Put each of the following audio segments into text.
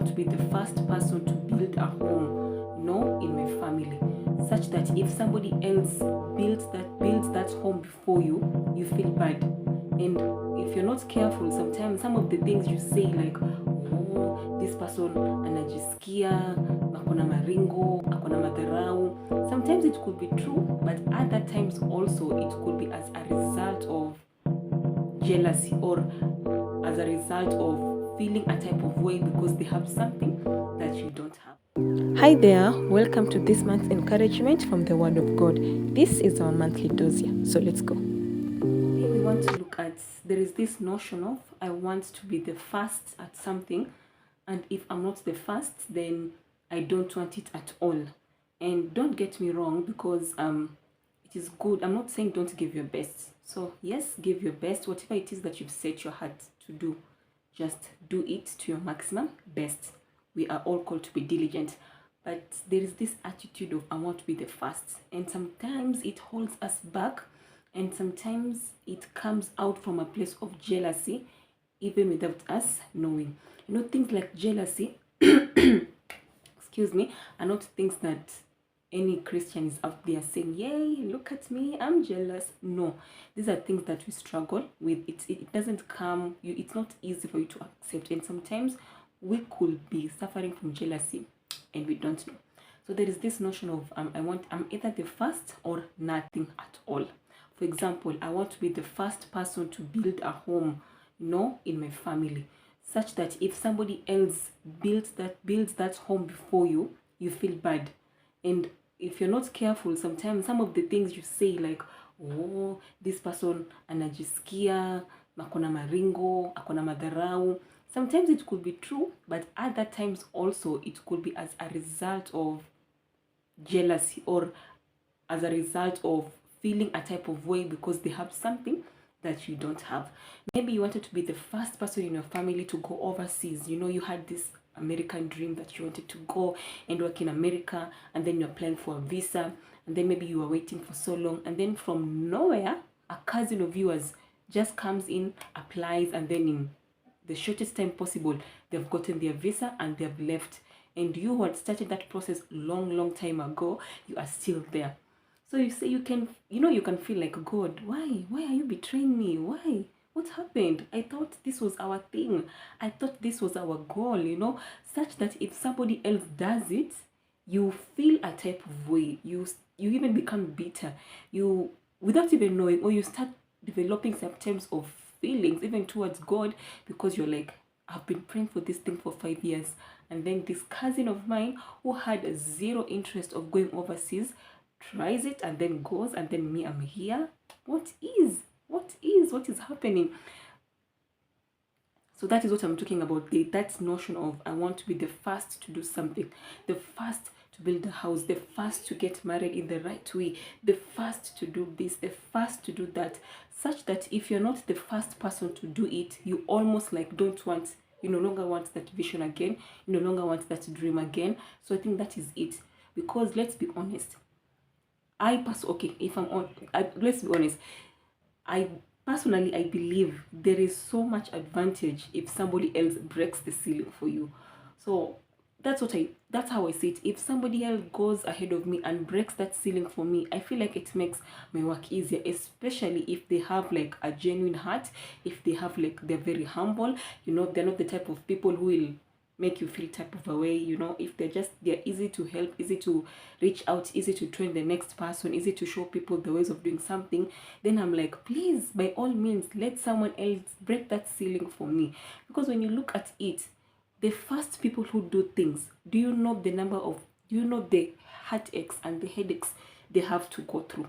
want to be the first person to build a home, in my family, such that if somebody else builds that home before you, you feel bad. And if you're not careful, sometimes some of the things you say, like, oh, this person anajisikia, akona maringo, akona madharau, sometimes it could be true, but other times also it could be as a result of jealousy, or as a result of feeling a type of way because they have something that you don't have. Hi there, welcome to this month's encouragement from the Word of God. This is our monthly dossier, so let's go. Here we want to look at, there is this notion of, I want to be the first at something, and if I'm not the first, then I don't want it at all. And don't get me wrong, because it is good. I'm not saying don't give your best. So yes, give your best. Whatever it is that you've set your heart to do, just do it to your maximum best. We are all called to be diligent. But there is this attitude of, I want to be the first. And sometimes it holds us back. And sometimes it comes out from a place of jealousy, even without us knowing. Things like jealousy, excuse me, are not things that any Christian is out there saying, yay, look at me, I'm jealous. No, these are things that we struggle with. It doesn't come, it's not easy for you to accept. And sometimes we could be suffering from jealousy and we don't know. So there is this notion of, I'm either the first or nothing at all. For example, I want to be the first person to build a home, in my family, such that if somebody else builds that home before you, you feel bad. And if you're not careful, sometimes some of the things you say, like, oh, this person anajisikia, akona maringo, akona madharau, sometimes it could be true, but other times also it could be as a result of jealousy, or as a result of feeling a type of way because they have something that you don't have. Maybe you wanted to be the first person in your family to go overseas. You had this American dream that you wanted to go and work in America, and then you're applying for a visa, and then maybe you were waiting for so long, and then from nowhere a cousin of yours just comes in, applies, and then in the shortest time possible they've gotten their visa and they've left. And you who had started that process long time ago, you are still there. So you say, you can feel like, God, why are you betraying me? Why? What happened? I thought this was our thing. I thought this was our goal, such that if somebody else does it, you feel a type of way. You even become bitter. You, without even knowing, or you start developing some types of feelings, even towards God, because you're like, I've been praying for this thing for 5 years. And then this cousin of mine who had zero interest of going overseas tries it and then goes, and then me, I'm here. What is happening? So that is what I'm talking about. That notion of, I want to be the first to do something, the first to build a house, the first to get married in the right way, the first to do this, the first to do that, such that if you're not the first person to do it, you almost like don't want, you no longer want that vision again, you no longer want that dream again. So I think that is it. Because let's be honest, let's be honest, I personally, I believe there is so much advantage if somebody else breaks the ceiling for you. So that's how I see it. If somebody else goes ahead of me and breaks that ceiling for me, I feel like it makes my work easier, especially if they have like a genuine heart, if they have like, they're very humble, they're not the type of people who will make you feel type of a way, if they're easy to help, easy to reach out, easy to train the next person, easy to show people the ways of doing something, then I'm like, please, by all means, let someone else break that ceiling for me. Because when you look at it, the first people who do things, do you know the heartaches and the headaches they have to go through?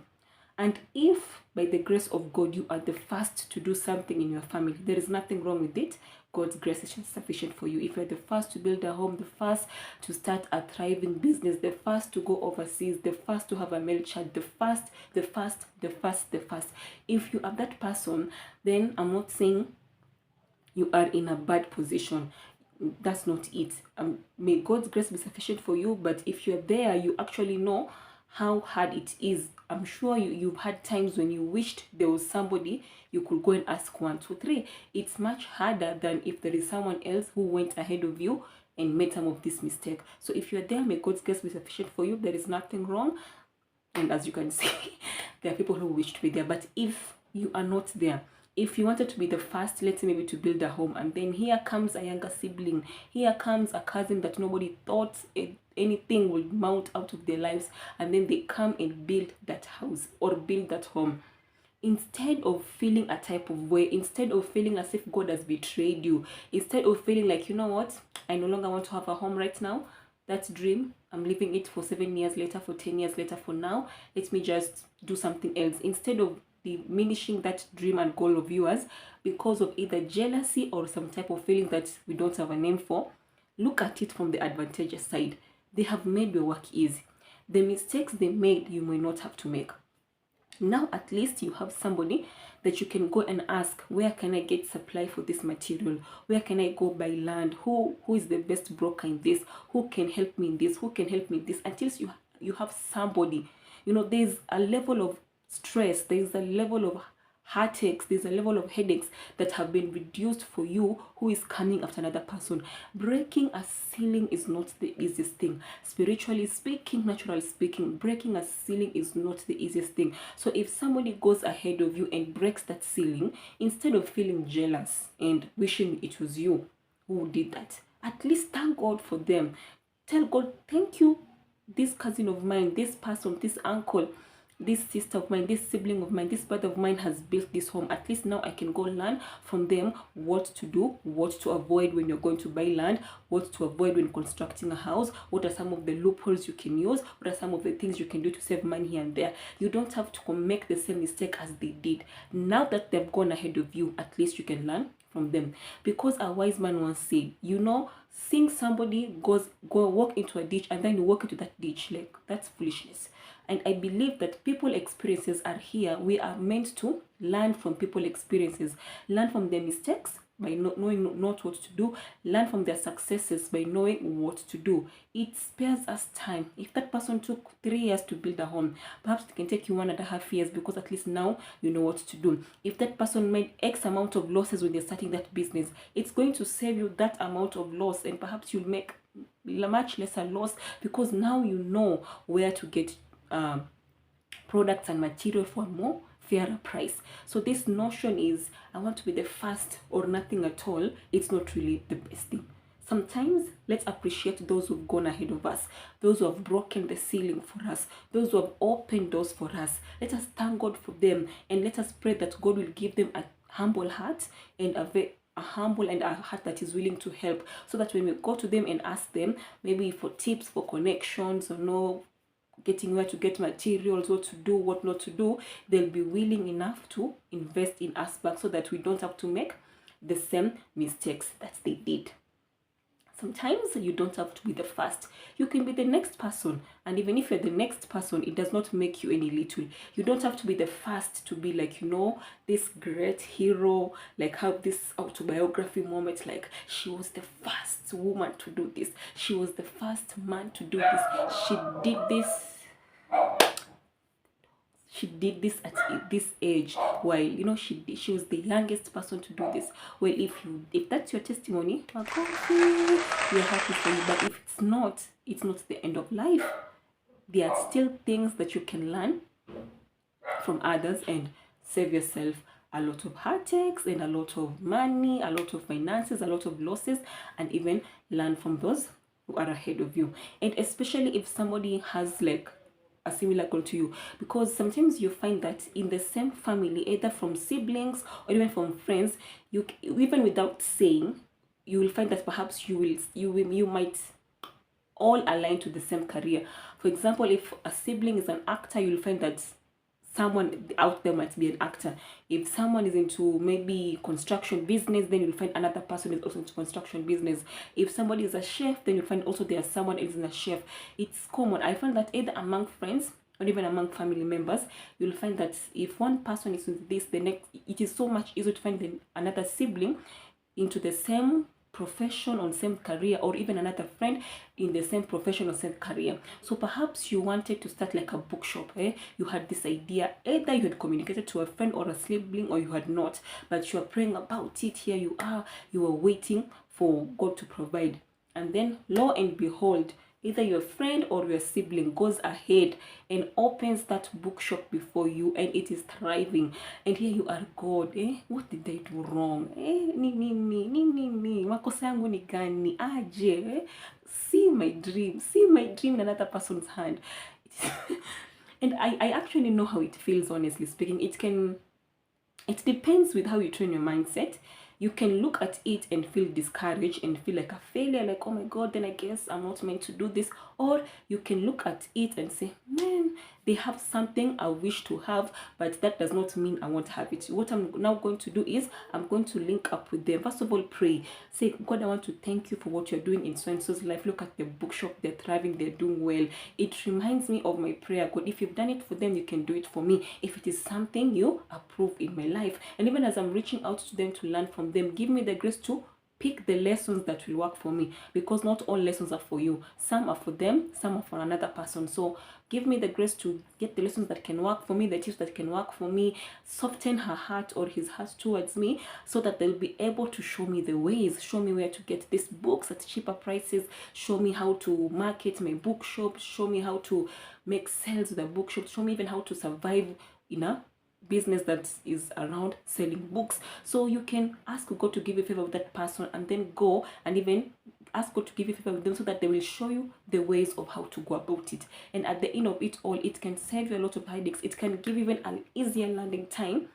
And if by the grace of God you are the first to do something in your family, there is nothing wrong with it. God's grace is sufficient for you. If you're the first to build a home, the first to start a thriving business, the first to go overseas, the first to have a male child, the first. If you are that person, then I'm not saying you are in a bad position. That's not it. May God's grace be sufficient for you. But if you're there, you actually know how hard it is. I'm sure you've had times when you wished there was somebody you could go and ask 1, 2, 3. It's much harder than if there is someone else who went ahead of you and made some of this mistake. So if you're there, may God's grace be sufficient for you. There is nothing wrong. And as you can see, there are people who wish to be there. But if you are not there, if you wanted to be the first, let's say maybe to build a home, and then here comes a younger sibling, here comes a cousin that nobody thought anything would mount out of their lives, and then they come and build that house or build that home. Instead of feeling a type of way, instead of feeling as if God has betrayed you, instead of feeling like, you know what, I no longer want to have a home right now, that dream, I'm leaving it for 7 years later, for 10 years later, for now, let me just do something else. Instead of diminishing that dream and goal of yours because of either jealousy or some type of feeling that we don't have a name for, look at it from the advantageous side. They have made your work easy. The mistakes they made, you may not have to make. Now at least you have somebody that you can go and ask, where can I get supply for this material? Where can I go buy land? Who is the best broker in this? Who can help me in this? Who can help me in this? Until you have somebody. You know, there's a level of stress, there's a level of heartaches, there's a level of headaches that have been reduced for you who is coming after another person. Breaking a ceiling is not the easiest thing. Spiritually speaking, naturally speaking, breaking a ceiling is not the easiest thing. So if somebody goes ahead of you and breaks that ceiling, instead of feeling jealous and wishing it was you who did that, at least thank God for them. Tell God, thank you, this cousin of mine, this person, this uncle, this sister of mine, this sibling of mine, this brother of mine has built this home. At least now I can go learn from them what to do, what to avoid when you're going to buy land, what to avoid when constructing a house, what are some of the loopholes you can use, what are some of the things you can do to save money here and there. You don't have to make the same mistake as they did. Now that they've gone ahead of you, at least you can learn from them. Because a wise man once said, you know, seeing somebody go walk into a ditch and then you walk into that ditch, like, that's foolishness. And I believe that people experiences are here. We are meant to learn from people experiences, learn from their mistakes by not knowing not what to do, learn from their successes by knowing what to do. It spares us time. If that person took 3 years to build a home, perhaps it can take you 1.5 years, because at least now you know what to do. If that person made X amount of losses when they're starting that business, it's going to save you that amount of loss, and perhaps you'll make much lesser loss because now you know where to get products and material for a more fairer price. So this notion is, I want to be the first or nothing at all. It's not really the best thing. Sometimes let's appreciate those who've gone ahead of us, those who have broken the ceiling for us, those who have opened doors for us. Let us thank God for them, and let us pray that God will give them a humble heart and a humble and a heart that is willing to help, so that when we go to them and ask them maybe for tips, for connections, or no getting where to get materials, what to do, what not to do, they'll be willing enough to invest in us back, so that we don't have to make the same mistakes that they did. Sometimes you don't have to be the first. You can be the next person. And even if you're the next person, it does not make you any little. You don't have to be the first to be like, you know, this great hero, like have this autobiography moment, like she was the first woman to do this. She was the first man to do this. She did this. She did this at this age, while, you know, she was the youngest person to do this. Well, if that's your testimony, we're happy for you. But if it's not the end of life. There are still things that you can learn from others and save yourself a lot of heartaches and a lot of money, a lot of finances, a lot of losses, and even learn from those who are ahead of you. And especially if somebody has like a similar goal to you, because sometimes you find that in the same family, either from siblings or even from friends, you even without saying, you will find that perhaps you might all align to the same career. For example, if a sibling is an actor, you'll find that someone out there might be an actor. If someone is into maybe construction business, then you'll find another person is also into construction business. If somebody is a chef, then you'll find also there's someone else in a chef. It's common. I find that either among friends or even among family members, you'll find that if one person is into this, the next, it is so much easier to find another sibling into the same profession or same career, or even another friend in the same profession or same career. So perhaps you wanted to start like a bookshop. You had this idea, either you had communicated to a friend or a sibling, or you had not, but you are praying about it. Here you are, you are waiting for God to provide. And then, lo and behold, either your friend or your sibling goes ahead and opens that bookshop before you, and it is thriving. And here you are, God, what did I do wrong? Makosa yangu ni gani? Aje, see my dream in another person's hand. And I actually know how it feels, honestly speaking. It depends with how you train your mindset. You can look at it and feel discouraged and feel like a failure, like, oh my God, then I guess I'm not meant to do this. Or you can look at it and say, man, they have something I wish to have, but that does not mean I won't have it. What I'm now going to do is I'm going to link up with them. First of all, pray. Say, God, I want to thank you for what you're doing in so-and-so's life. Look at the bookshop. They're thriving. They're doing well. It reminds me of my prayer. God, if you've done it for them, you can do it for me. If it is something you approve in my life. And even as I'm reaching out to them to learn from them, give me the grace to pick the lessons that will work for me, because not all lessons are for you. Some are for them, some are for another person. So give me the grace to get the lessons that can work for me, the tips that can work for me. Soften her heart or his heart towards me, so that they'll be able to show me the ways, show me where to get these books at cheaper prices, show me how to market my bookshop, show me how to make sales with the bookshop, show me even how to survive in a business that is around selling books. So you can ask God to give you favor with that person, and then go and even ask God to give you favor with them, so that they will show you the ways of how to go about it. And at the end of it all, it can save you a lot of headaches. It can give even an easier landing time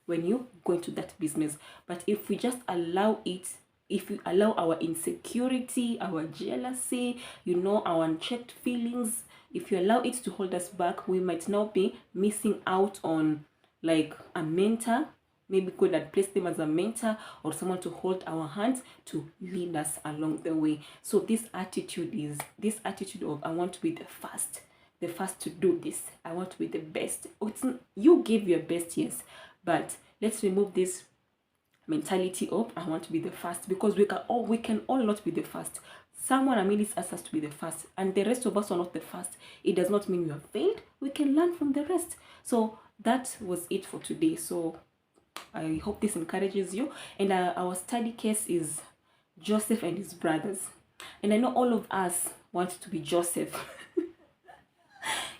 when you go into that business. But if we just allow it, if we allow our insecurity, our jealousy, our unchecked feelings, if you allow it to hold us back, we might now be missing out on like a mentor. Maybe God had placed them as a mentor or someone to hold our hands to lead us along the way. So this attitude of I want to be the first to do this. I want to be the best. You give your best, yes, but let's remove this mentality of I want to be the first, because we can all not be the first. Someone amidst us has to be the first, and the rest of us are not the first. It does not mean we have failed. We can learn from the rest. So that was it for today. So I hope this encourages you. And our study case is Joseph and his brothers. And I know all of us want to be Joseph.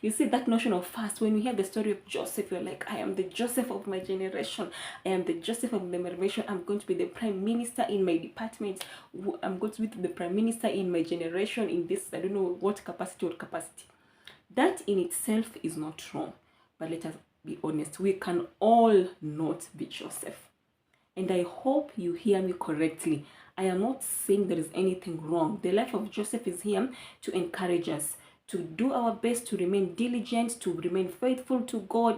You see, that notion of first, when we hear the story of Joseph, you're like, I am the Joseph of my generation. I am the Joseph of the generation. I'm going to be the prime minister in my department. I'm going to be the prime minister in my generation in this, I don't know what capacity. That in itself is not wrong. But let us be honest, we can all not be Joseph. And I hope you hear me correctly. I am not saying there is anything wrong. The life of Joseph is here to encourage us, to do our best, to remain diligent, to remain faithful to God.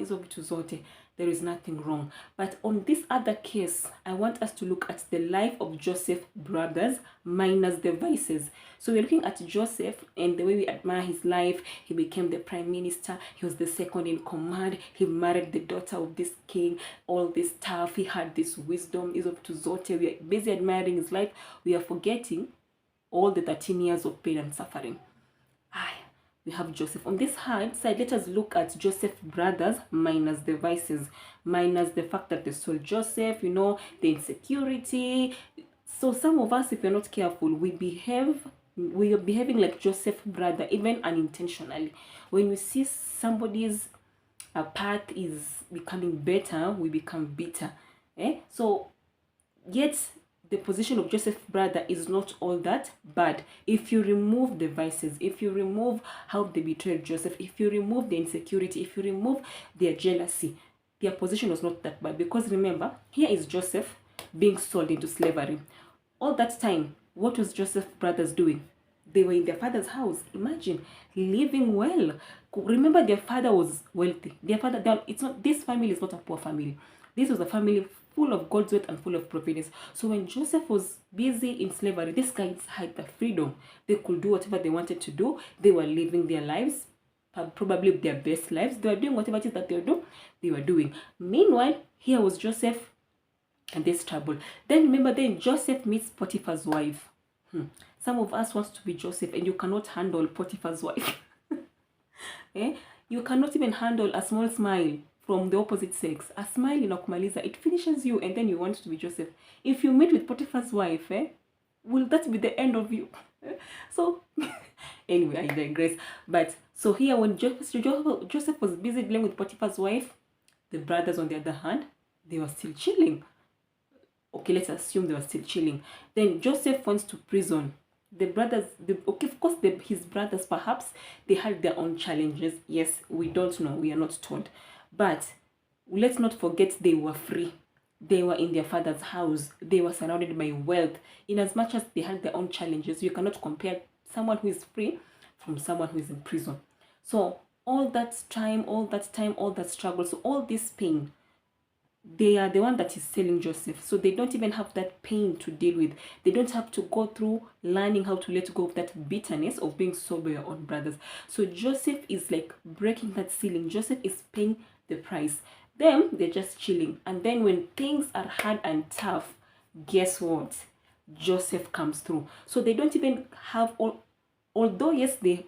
There is nothing wrong. But on this other case, I want us to look at the life of Joseph's brothers minus the vices. So we're looking at Joseph and the way we admire his life. He became the prime minister. He was the second in command. He married the daughter of this king. All this stuff. He had this wisdom. We are busy admiring his life. We are forgetting all the 13 years of pain and suffering. We have Joseph. On this side, let us look at Joseph's brothers minus the vices, minus the fact that they sold Joseph, the insecurity. So some of us, if we're not careful, we are behaving like Joseph's brother, even unintentionally. When we see somebody's path is becoming better, we become bitter. So yet the position of Joseph's brother is not all that bad. If you remove the vices, if you remove how they betrayed Joseph, if you remove the insecurity, if you remove their jealousy, their position was not that bad. Because remember, here is Joseph being sold into slavery. All that time, what was Joseph's brothers doing? They were in their father's house. Imagine, living well. Remember, their father was wealthy. This family is not a poor family. This was a family full of God's word and full of providence. So when Joseph was busy in slavery, these guys had the freedom. They could do whatever they wanted to do. They were living their lives, probably their best lives. They were doing whatever it is that they were doing. Meanwhile, here was Joseph and this trouble. Then remember, Joseph meets Potiphar's wife. Some of us want to be Joseph, and you cannot handle Potiphar's wife. You cannot even handle a small smile from the opposite sex. A smile in Okumaliza, it finishes you, and then you want to be Joseph. If you meet with Potiphar's wife, will that be the end of you? So anyway, I digress. But so here, when Joseph was busy dealing with Potiphar's wife, the brothers, on the other hand, they were still chilling. Okay, let's assume they were still chilling. Then Joseph went to prison. The brothers, okay, of course, his brothers, perhaps they had their own challenges. Yes, we don't know. We are not told. But let's not forget they were free. They were in their father's house. They were surrounded by wealth. In as much as they had their own challenges, you cannot compare someone who is free from someone who is in prison. So all that time, all that struggle, so all this pain, they are the one that is selling Joseph. So they don't even have that pain to deal with. They don't have to go through learning how to let go of that bitterness of being sold by your own brothers. So Joseph is like breaking that ceiling. Joseph is paying the price. Them, they're just chilling. And then when things are hard and tough, guess what? Joseph comes through. So they don't even have although yes, they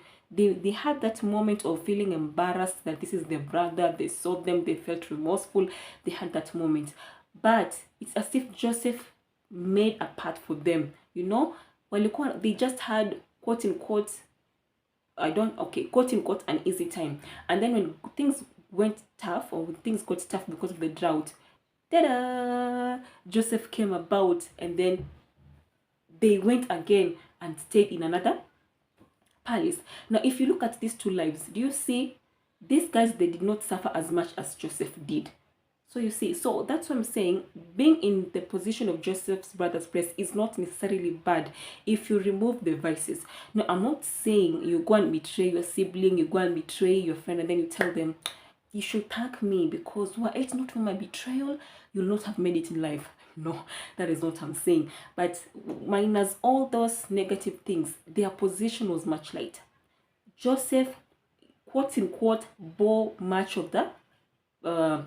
had that moment of feeling embarrassed that this is their brother, they saw them, they felt remorseful, they had that moment. But it's as if Joseph made a path for them, you know. Well, they just had, quote unquote, quote unquote, an easy time. And then when things went tough, or when things got tough because of the drought, ta-da! Joseph came about, and then they went again and stayed in another palace. Now, if you look at these two lives, do you see these guys, they did not suffer as much as Joseph did? So you see, so that's what I'm saying. Being in the position of Joseph's brother's place is not necessarily bad if you remove the vices. Now, I'm not saying you go and betray your sibling, you go and betray your friend, and then you tell them, you should thank me because were it not for my betrayal, you'll not have made it in life. No, that is not what I'm saying. But minus all those negative things, their position was much lighter. Joseph, quote unquote, bore much of the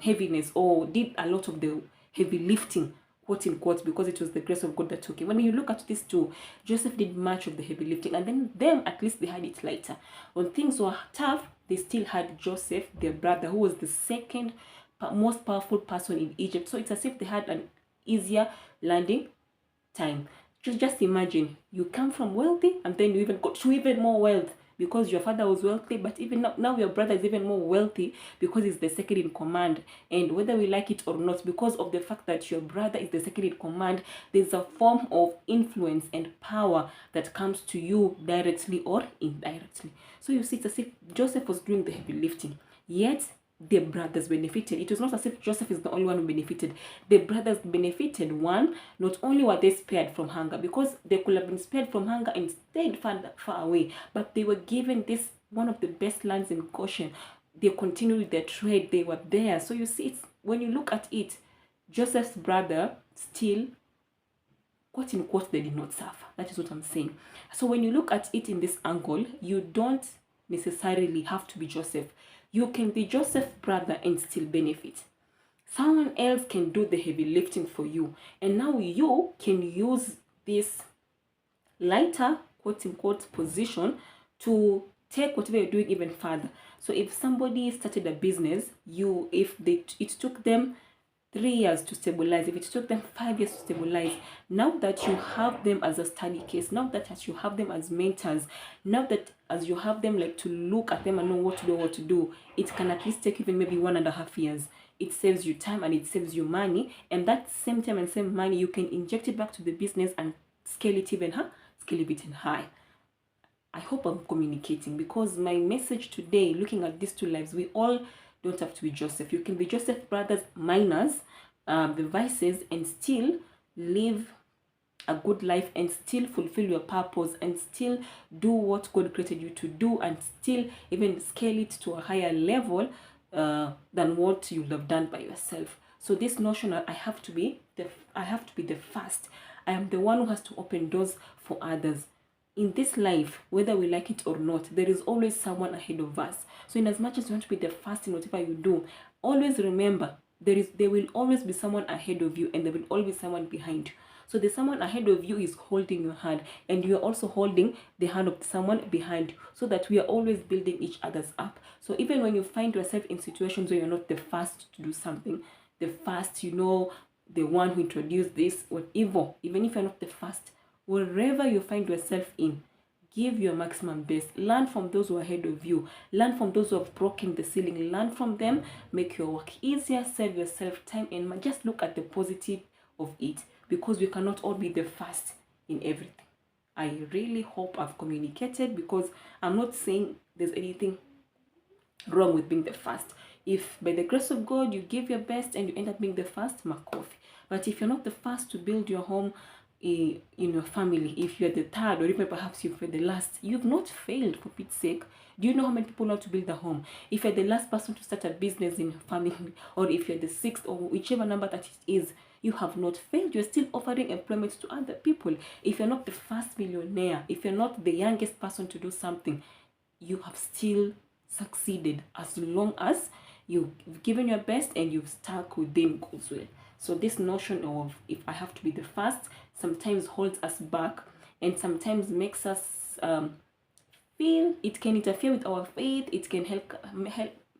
heaviness, or did a lot of the heavy lifting, quote unquote, because it was the grace of God that took him. When you look at these two, Joseph did much of the heavy lifting, and then them, at least they had it lighter. When things were tough, they still had Joseph, their brother, who was the second most powerful person in Egypt. So it's as if they had an easier landing time. Just imagine, you come from wealthy, and then you even got to even more wealth because your father was wealthy, but even now your brother is even more wealthy because he's the second in command. And whether we like it or not, because of the fact that your brother is the second in command, there's a form of influence and power that comes to you directly or indirectly. So you see, it's as if Joseph was doing the heavy lifting, yet the brothers benefited. It was not as if Joseph is the only one who benefited. The brothers benefited. One, not only were they spared from hunger, because they could have been spared from hunger and stayed far away, but they were given this one of the best lands in Goshen. They continued with their trade. They were there. So you see, it's, when you look at it, Joseph's brother still, quote unquote, they did not suffer. That is what I'm saying. So when you look at it in this angle, you don't necessarily have to be Joseph. You can be Joseph's brother and still benefit. Someone else can do the heavy lifting for you. And now you can use this lighter, quote unquote, position to take whatever you're doing even further. So if somebody started a business, it took them 3 years to stabilize, if it took them 5 years to stabilize, now that you have them as a study case, now that you have them as mentors, now that as you have them like to look at them and know what to do, it can at least take even maybe 1.5 years. It saves you time and it saves you money, and that same time and same money you can inject it back to the business and scale it even high. I hope I'm communicating, because my message today, looking at these two lives, we all don't have to be Joseph. You can be Joseph brothers minus the vices and still live a good life and still fulfill your purpose and still do what God created you to do and still even scale it to a higher level than what you have done by yourself. So this notion that I have to be the first. I am the one who has to open doors for others. In this life, whether we like it or not, there is always someone ahead of us. So in as much as you want to be the first in whatever you do, always remember there will always be someone ahead of you and there will always be someone behind you. So the someone ahead of you is holding your hand, and you are also holding the hand of someone behind you, so that we are always building each other's up. So even when you find yourself in situations where you're not the first to do something, the first, the one who introduced this, whatever, even if you're not the first, wherever you find yourself in, Give your maximum best. Learn from those who are ahead of you. Learn from those who have broken the ceiling. Learn from them. Make your work easier. Save yourself time, and just look at the positive of it, because we cannot all be the first in everything. I really hope I've communicated, because I'm not saying there's anything wrong with being the first. If by the grace of God you give your best and you end up being the first, makofi. But if you're not the first to build your home in your family, if you're the third, or even perhaps you're the last, you've not failed, for Pete's sake. Do you know how many people want to build a home? If you're the last person to start a business in your family, or if you're the sixth, or whichever number that it is, you have not failed. You're still offering employment to other people. If you're not the first millionaire, if you're not the youngest person to do something, you have still succeeded, as long as you've given your best and you've stuck within God's will. So this notion of if I have to be the first sometimes holds us back, and sometimes makes us feel it can interfere with our faith. It can help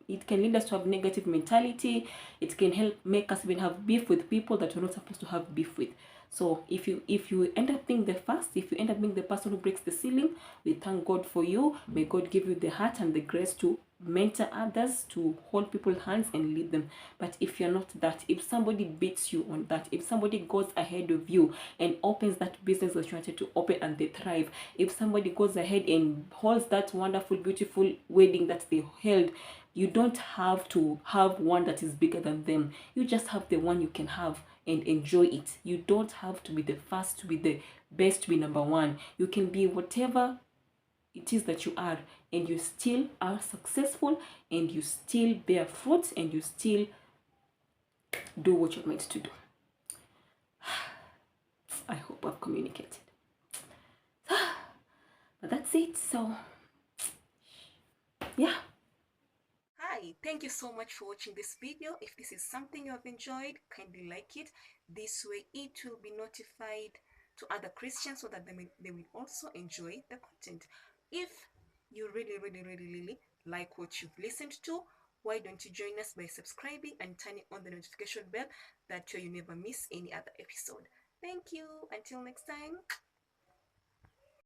it can lead us to have negative mentality. It can help make us even have beef with people that we're not supposed to have beef with. So if you end up being the first, if you end up being the person who breaks the ceiling, we thank God for you. May God give you the heart and the grace to mentor others, to hold people's hands and lead them. But if you're not that, if somebody beats you on that, if somebody goes ahead of you and opens that business that you wanted to open and they thrive, if somebody goes ahead and holds that wonderful, beautiful wedding that they held, you don't have to have one that is bigger than them. You just have the one you can have and enjoy it. You don't have to be the first, to be the best, to be number one. You can be whatever it is that you are, and you still are successful, and you still bear fruit, and you still do what you're meant to do. I hope I've communicated. But that's it. So yeah. Hi, thank you so much for watching this video. If this is something you have enjoyed, kindly like it. This way it will be notified to other Christians, so that they will also enjoy the content. If you really like what you've listened to, why don't you join us by subscribing and turning on the notification bell, that way you never miss any other episode. Thank you. Until next time.